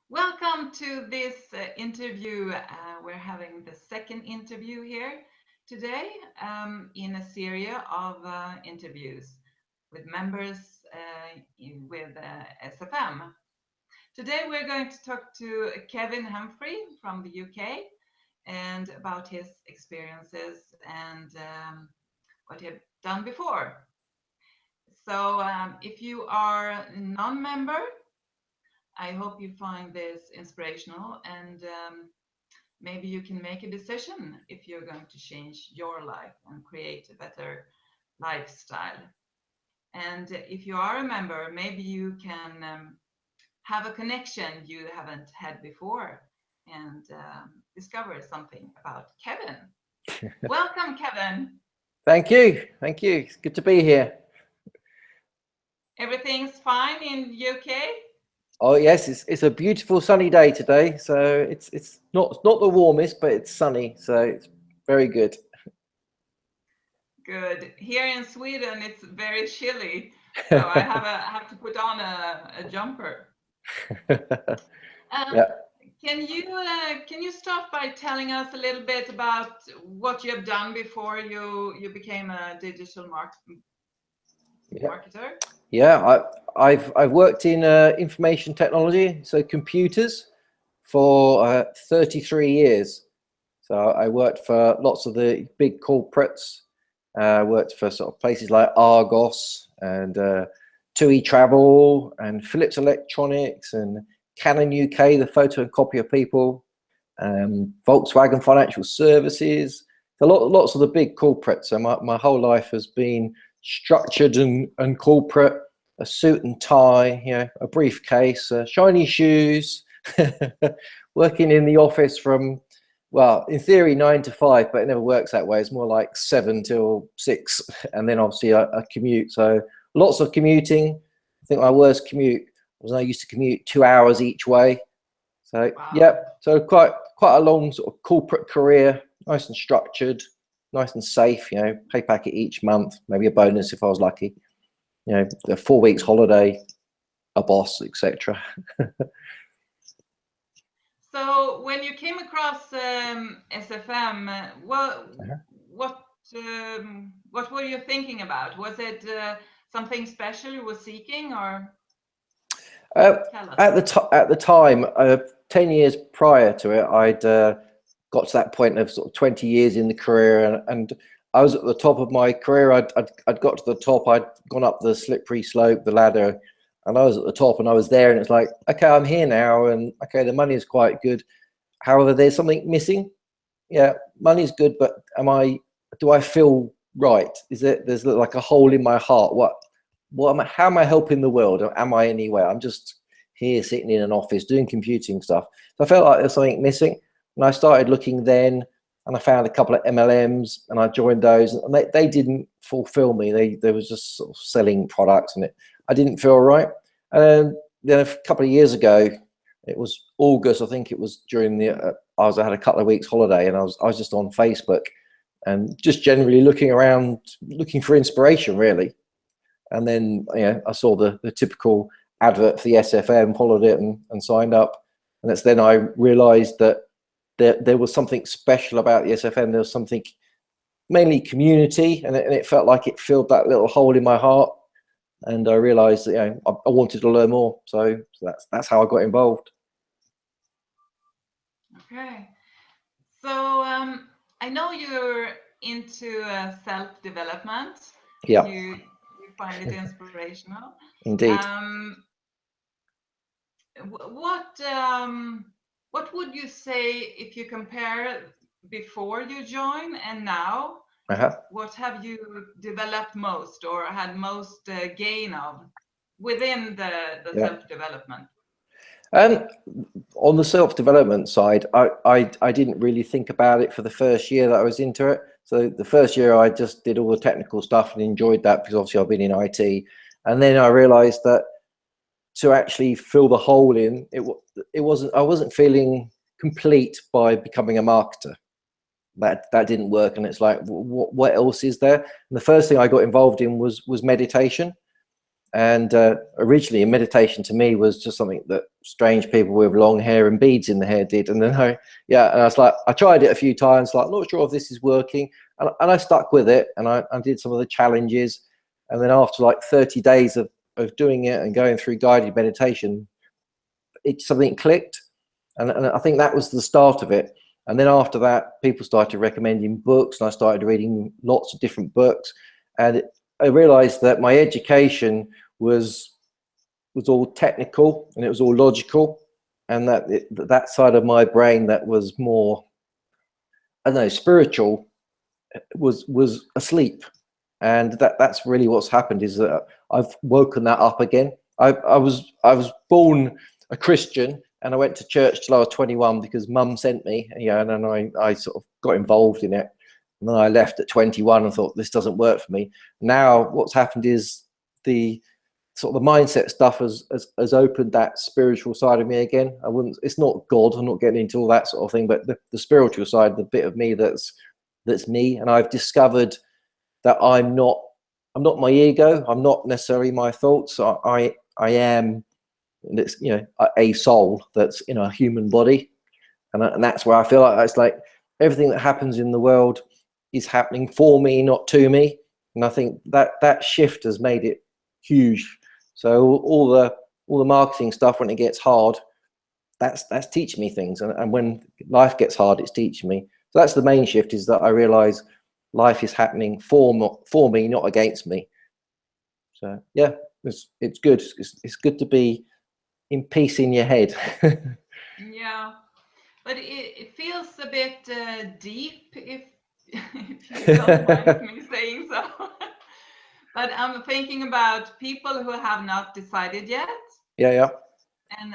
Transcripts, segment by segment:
Welcome to this interview. We're having the second interview here today in a series of interviews with members with SFM. Today we're going to talk to Kevin Humphrey from the UK and about his experiences and what he had done before. So if you are a non-member, I hope you find this inspirational and maybe you can make a decision if you're going to change your life and create a better lifestyle. And if you are a member, maybe you can have a connection you haven't had before and discover something about Kevin. Welcome, Kevin. Thank you. Thank you. It's good to be here. Everything's fine in UK? Oh yes, it's a beautiful sunny day today. So it's not the warmest, but it's sunny, so it's very good. Good. Here in Sweden, it's very chilly, so I have to put on a jumper. Yeah. Can you start by telling us a little bit about what you have done before you became a digital marketer? Yeah, I've worked in information technology, so computers, for 33 years. So I worked for lots of the big corporates. Worked for sort of places like Argos and TUI Travel and Philips Electronics and Canon UK, the photo and copier people, Volkswagen Financial Services, lots of the big corporates. So my whole life has been structured and corporate, a suit and tie, a briefcase, shiny shoes, working in the office from, well, in theory 9 to 5, but it never works that way. It's more like 7 till 6, and then obviously a commute. So lots of commuting. I think my worst commute was I used to commute 2 hours each way. So Wow. yeah, so quite a long sort of corporate career, nice and structured, nice and safe. Pay packet each month, maybe a bonus if I was lucky. The 4 weeks holiday, a boss, etc. So when you came across SFM, what were you thinking about? Was it something special you were seeking, or tell us? At the time, 10 years prior to it, I'd got to that point of sort of 20 years in the career, and I was at the top of my career. I'd got to the top. I'd gone up the slippery slope, the ladder, and I was at the top, and I was there, and it's like, okay, I'm here now, and okay, the money is quite good. However, there's something missing. Yeah, money's good, but do I feel right? There's like a hole in my heart? How am I helping the world? Am I anywhere? I'm just here sitting in an office doing computing stuff. So I felt like there's something missing, and I started looking then, and I found a couple of MLMs, and I joined those, and they didn't fulfill me. They was just sort of selling products, and I didn't feel right. And then a couple of years ago, it was August, I think it was during the I had a couple of weeks holiday, and I was just on Facebook and just generally looking around, looking for inspiration really. And then I saw the typical advert for the SFM, followed it and signed up. And that's then I realized that there was something special about the SFM. There was something, mainly community, and it felt like it filled that little hole in my heart. And I realized that I wanted to learn more. So that's how I got involved. Okay. So I know you're into self-development. Yeah. You find it inspirational. Indeed. What would you say if you compare before you join and now? What have you developed most or had most gain of within the self-development? On the self-development side, I didn't really think about it for the first year that I was into it. So the first year I just did all the technical stuff and enjoyed that because obviously I've been in IT. And then I realized that to actually fill the hole in, I wasn't feeling complete by becoming a marketer. That didn't work. And it's like, what else is there? And the first thing I got involved in was meditation. And originally, meditation to me was just something that strange people with long hair and beads in the hair did. And then and I was like, I tried it a few times, like, not sure if this is working. And I stuck with it, and I did some of the challenges. And then after like 30 days of doing it and going through guided meditation, something clicked. And I think that was the start of it. And then after that, people started recommending books, and I started reading lots of different books. And I realized that my education was all technical and it was all logical, and that side of my brain that was more, I don't know, spiritual, was asleep. And that's really what's happened, is that I've woken that up again. I was born a Christian, and I went to church till I was 21 because Mum sent me, and then I sort of got involved in it. And then I left at 21 and thought, this doesn't work for me. Now what's happened is the sort of the mindset stuff has opened that spiritual side of me again. It's not God, I'm not getting into all that sort of thing, but the spiritual side, the bit of me that's me. And I've discovered that I'm not my ego. I'm not necessarily my thoughts. I am, a soul that's in a human body. And that's where I feel like it's like everything that happens in the world is happening for me, not to me. And I think that shift has made it huge. So all the marketing stuff, when it gets hard, that's teaching me things. And when life gets hard, it's teaching me. So that's the main shift, is that I realize life is happening for me, not against me. So yeah, it's good. It's good to be in peace in your head. Yeah, but it feels a bit deep, if if you don't mind me saying so. But I'm thinking about people who have not decided yet, Yeah. and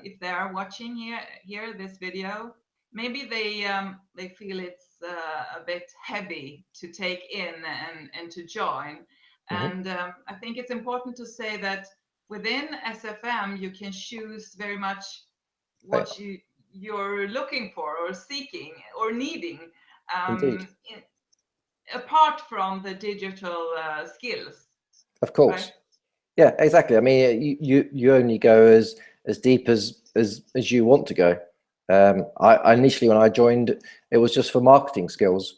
if they are watching here this video, maybe they feel it's a bit heavy to take in and to join. Mm-hmm. And I think it's important to say that within SFM you can choose very much what you're looking for or seeking or needing, Indeed. apart from the digital skills, Of course. right? Yeah, exactly. I mean, you only go as deep as you want to go. I initially, when I joined, it was just for marketing skills.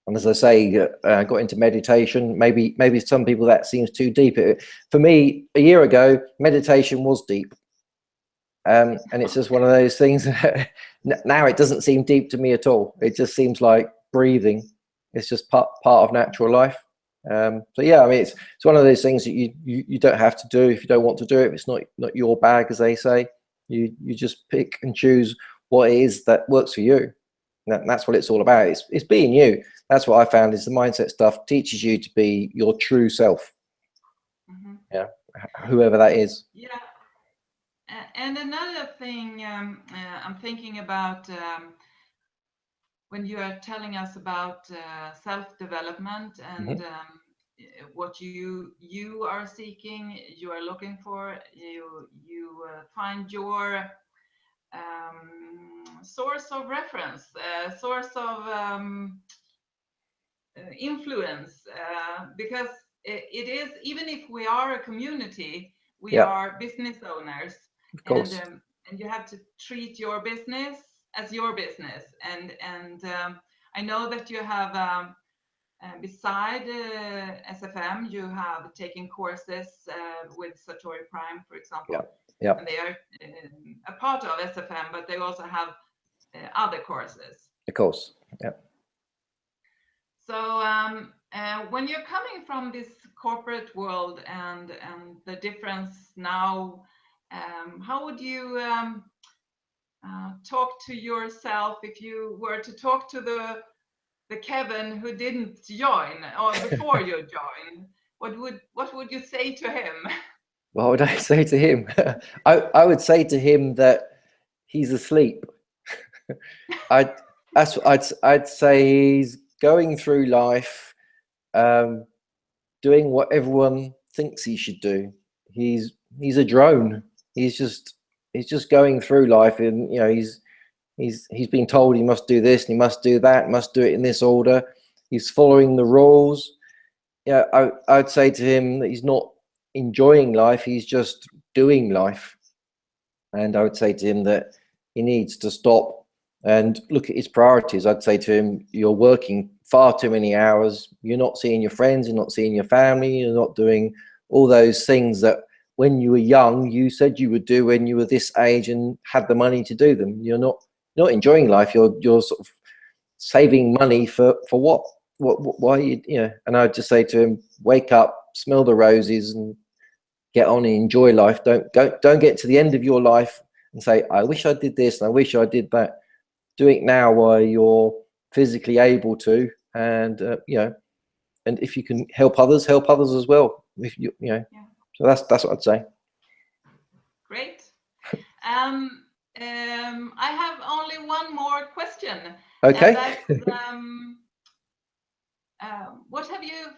And as I say, I got into meditation. Maybe some people that seems too deep. For me, a year ago, meditation was deep. And it's just one of those things. Now it doesn't seem deep to me at all. It just seems like breathing. It's just part of natural life. So yeah, I mean, it's one of those things that you don't have to do if you don't want to do it. It's not your bag, as they say. You just pick and choose what it is that works for you. And that's what it's all about. It's being you. That's what I found, is the mindset stuff teaches you to be your true self. Mm-hmm. Yeah, whoever that is. Yeah. And another thing I'm thinking about, when you are telling us about self-development and Mm-hmm. what you are seeking, you are looking for, you find your source of reference, source of influence, because it is, even if we are a community, we Yeah, are business owners, of and course. you have to treat your business as your business. And I know that you have beside SFM, you have taken courses with Satori Prime, for Yeah, example, yeah, and they are a part of SFM, but they also have other courses. of course. Yeah. So when you're coming from this corporate world and the difference now, how would you talk to yourself if you were to talk to the Kevin who didn't join, or before you joined? What would you say to him? What would I say to him? I would say to him that he's asleep. I'd I'd say he's going through life, doing what everyone thinks he should do. He's a drone. He's just going through life, and he's been told he must do this and he must do that, must do it in this order. He's following the rules. Yeah, I'd say to him that he's not enjoying life. He's just doing life. And I would say to him that he needs to stop and look at his priorities. I'd say to him, you're working far too many hours. You're not seeing your friends. You're not seeing your family. You're not doing all those things that when you were young, you said you would do when you were this age and had the money to do them. You're not enjoying life. You're sort of saving money for what? Why you know? And I'd just say to him, wake up, smell the roses, and get on and enjoy life. Don't get to the end of your life and say, I wish I did this and I wish I did that. Do it now while you're physically able to, and you know, and if you can help others as well. If you know, Yeah. so that's what I'd say. Great. I have only one more question. Okay. And that's, what have you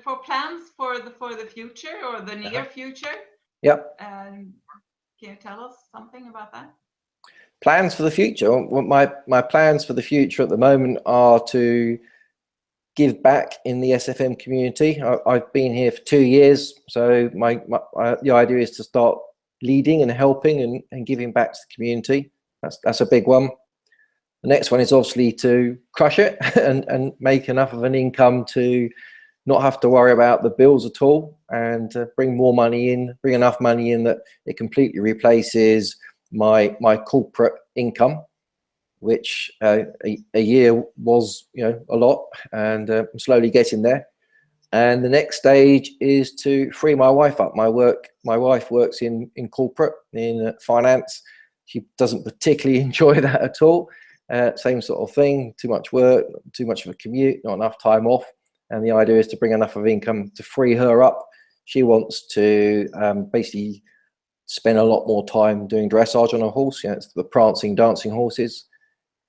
for plans for the future or the near future? Yep. Can you tell us something about that? Plans for the future. Well, my plans for the future at the moment are to give back in the SFM community. I've been here for 2 years, so the idea is to start leading and helping and giving back to the community. That's a big one. The next one is obviously to crush it and make enough of an income to not have to worry about the bills at all, and bring more money in, bring enough money in that it completely replaces my corporate income, which a year was, you know, a lot, and I'm slowly getting there. And the next stage is to free my wife up. My wife works in corporate, in finance. She doesn't particularly enjoy that at all. Same sort of thing, too much work, too much of a commute, not enough time off. And the idea is to bring enough of income to free her up. She wants to basically spend a lot more time doing dressage on a horse. You know, it's the prancing, dancing horses.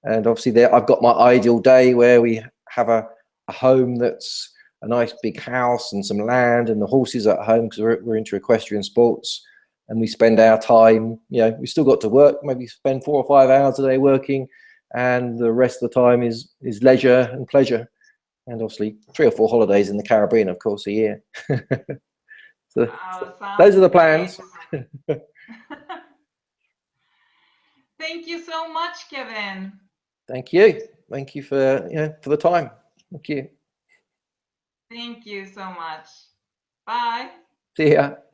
And obviously there, I've got my ideal day where we have a home that's a nice big house and some land, and the horses at home, because we're into equestrian sports, and we spend our time, you know, we still got to work, maybe spend 4 or 5 hours a day working, and the rest of the time is leisure and pleasure. And obviously 3 or 4 holidays in the Caribbean, of course, a year. So those are the plans. Thank you so much, Kevin. Thank you. Thank you for for the time. Thank you. Thank you so much. Bye. See ya.